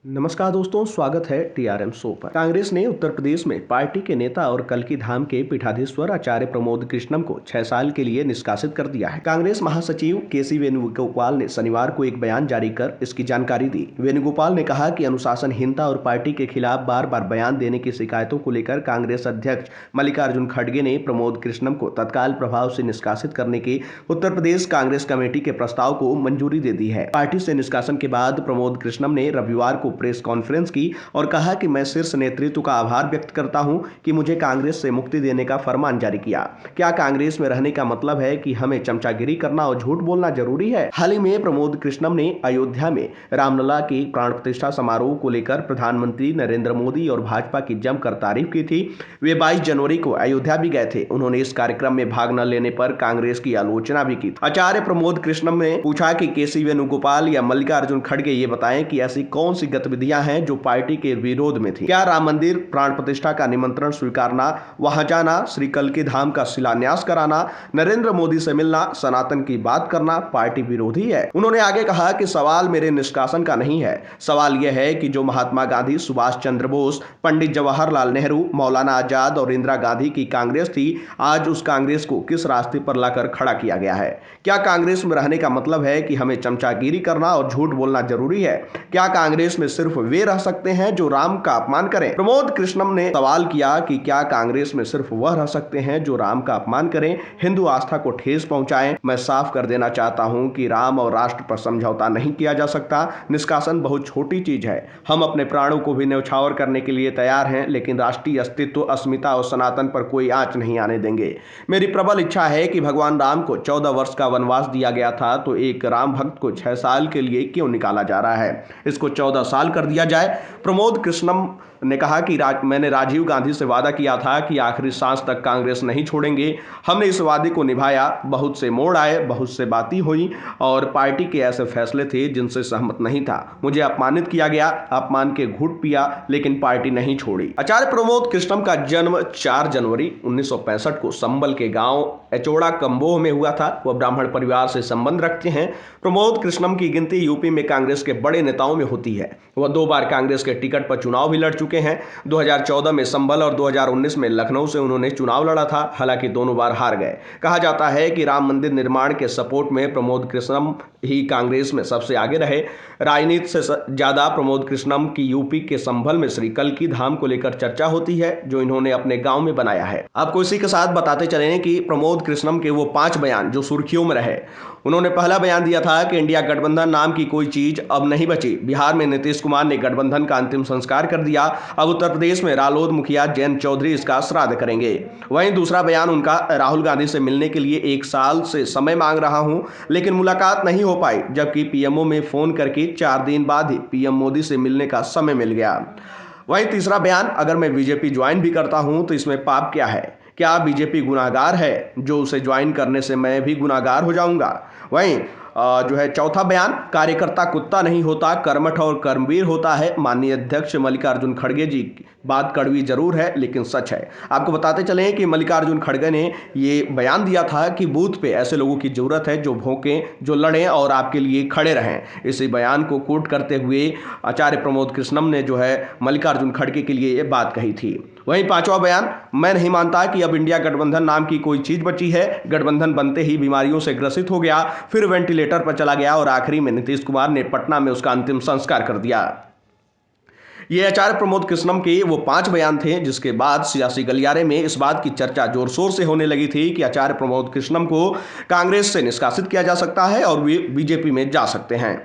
नमस्कार दोस्तों, स्वागत है टीआरएम शो पर। कांग्रेस ने उत्तर प्रदेश में पार्टी के नेता और कल्की धाम के पीठाधीश्वर आचार्य प्रमोद कृष्णम को 6 साल के लिए निष्कासित कर दिया है। कांग्रेस महासचिव केसी वेणुगोपाल ने शनिवार को एक बयान जारी कर इसकी जानकारी दी। वेणुगोपाल ने कहा कि अनुशासनहीनता और पार्टी के खिलाफ बार बार बयान देने की शिकायतों को लेकर कांग्रेस अध्यक्ष मल्लिकार्जुन खड़गे ने प्रमोद कृष्णम को तत्काल प्रभाव से निष्कासित करने के उत्तर प्रदेश कांग्रेस कमेटी के प्रस्ताव को मंजूरी दे दी है। पार्टी से निष्कासन के बाद प्रमोद कृष्णम ने रविवार को प्रेस कॉन्फ्रेंस की और कहा कि मैं शीर्ष नेतृत्व का आभार व्यक्त करता हूं कि मुझे कांग्रेस से मुक्ति देने का फरमान जारी किया। क्या कांग्रेस में रहने का मतलब है कि हमें चमचागिरी करना और झूठ बोलना जरूरी है? हाल ही में प्रमोद कृष्णम ने अयोध्या में रामलला की प्राण प्रतिष्ठा समारोह को लेकर प्रधानमंत्री नरेंद्र मोदी और भाजपा की जमकर तारीफ की थी। वे 22 जनवरी को अयोध्या भी गए थे। उन्होंने इस कार्यक्रम में भाग न लेने पर कांग्रेस की आलोचना भी की। आचार्य प्रमोद कृष्णम ने पूछा कि केसी वेणुगोपाल या मल्लिकार्जुन खड़गे ये बताएं कि ऐसी कौन सी गतिविधियां हैं जो पार्टी के विरोध में थी। क्या राम मंदिर प्राण प्रतिष्ठा का निमंत्रण स्वीकारना, वहां जाना, श्री कल्की धाम का शिलान्यास कराना, नरेंद्र मोदी से मिलना, सनातन की बात करना पार्टी विरोधी है? उन्होंने आगे कहा कि सवाल मेरे निष्कासन का नहीं है। सवाल यह है कि जो महात्मा गांधी, सुभाष चंद्र बोस, पंडित जवाहरलाल नेहरू, मौलाना आजाद और इंदिरा गांधी की कांग्रेस थी, आज उस कांग्रेस को किस रास्ते पर लाकर खड़ा किया गया है? क्या कांग्रेस में रहने का मतलब है कि हमें चमचागिरी करना और झूठ बोलना जरूरी है? क्या कांग्रेस में सिर्फ वे रह सकते हैं जो राम का अपमान करें? प्रमोद कृष्णम ने सवाल किया कि क्या कांग्रेस में सिर्फ वह रह सकते हैं जो राम का अपमान करें, हिंदू आस्था को ठेस पहुंचाएं? मैं साफ कर देना चाहता हूं कि राम और राष्ट्र पर समझौता नहीं किया जा सकता। निष्कासन बहुत छोटी चीज है। हम अपने प्राणों को भी न्यौछावर करने के लिए तैयार हैं, लेकिन राष्ट्रीय अस्तित्व, अस्मिता और सनातन पर कोई आंच नहीं आने देंगे। मेरी प्रबल इच्छा है कि भगवान राम को 14 वर्ष का वनवास दिया गया था, तो एक राम भक्त को 6 साल के लिए क्यों निकाला जा रहा है? इसको 14 साल कर दिया जाए। प्रमोद कृष्णम ने कहा कि मैंने राजीव गांधी से वादा किया था कि आखिरी सांस तक कांग्रेस नहीं छोड़ेंगे। हमने इस वादे को निभाया। बहुत से मोड़ आए, बहुत से बातें हुई और पार्टी के ऐसे फैसले थे जिनसे सहमत नहीं था। मुझे अपमानित किया गया, अपमान के घूंट पिया, लेकिन पार्टी नहीं छोड़ी। आचार्य प्रमोद कृष्णम का जन्म 4 जनवरी 1965 को संबल के गांव एचोड़ा कंबोह में हुआ था। वह ब्राह्मण परिवार से संबंध रखते हैं। प्रमोद कृष्णम की गिनती यूपी में कांग्रेस के बड़े नेताओं में होती है। वह 2 बार कांग्रेस के टिकट पर चुनाव भी लड़ चुके हैं। 2014 में संबल और 2019 में लखनऊ से उन्होंने चुनाव लड़ा था, हालांकि दोनों बार हार गए। कहा जाता है कि राम मंदिर निर्माण के सपोर्ट में प्रमोद कृष्णम ही कांग्रेस में सबसे आगे रहे। राजनीति से ज्यादा प्रमोद कृष्णम की यूपी के संभल में श्री कल्की धाम को लेकर चर्चा होती है, जो इन्होंने अपने गांव में बनाया है। आपको इसी के साथ बताते चलें कि प्रमोद कृष्णम के वो 5 बयान जो सुर्खियों में रहे। उन्होंने पहला बयान दिया था कि इंडिया गठबंधन नाम की कोई चीज अब नहीं बची। बिहार में नीतीश कुमार ने गठबंधन का अंतिम संस्कार कर दिया। अब उत्तर प्रदेश में रालोद मुखिया जयंत चौधरी इसका श्राद्ध करेंगे। वहीं दूसरा बयान उनका, राहुल गांधी से मिलने के लिए 1 साल से समय मांग रहा हूं, लेकिन मुलाकात नहीं हो पाई, जबकि पीएमओ में फोन करके 4 दिन बाद ही पीएम मोदी से मिलने का समय मिल गया। वहीं तीसरा बयान, अगर मैं बीजेपी ज्वाइन भी करता हूं तो इसमें पाप क्या है? क्या बीजेपी गुनाहगार है जो उसे ज्वाइन करने से मैं भी गुनाहगार हो जाऊंगा? वहीं जो है चौथा बयान, कार्यकर्ता कुत्ता नहीं होता, कर्मठ और कर्मवीर होता है। माननीय अध्यक्ष मल्लिकार्जुन खड़गे जी, बात कड़वी जरूर है लेकिन सच है। आपको बताते चलें कि मल्लिकार्जुन खड़गे ने ये बयान दिया था कि बूथ पे ऐसे लोगों की जरूरत है जो भौंकें, जो लड़ें और आपके लिए खड़े रहें। इसी बयान को कोट करते हुए आचार्य प्रमोद कृष्णम ने जो है मल्लिकार्जुन खड़गे के लिए ये बात कही थी। वहीं 5वां बयान, मैं नहीं मानता कि अब इंडिया गठबंधन नाम की कोई चीज बची है। गठबंधन बनते ही बीमारियों से ग्रसित हो गया, फिर वेंटिलेटर पर चला गया और आखिरी में नीतीश कुमार ने पटना में उसका अंतिम संस्कार कर दिया। ये आचार्य प्रमोद कृष्णम के वो 5 बयान थे, जिसके बाद सियासी गलियारे में इस बात की चर्चा जोर शोर से होने लगी थी कि आचार्य प्रमोद कृष्णम को कांग्रेस से निष्कासित किया जा सकता है और वे बीजेपी में जा सकते हैं।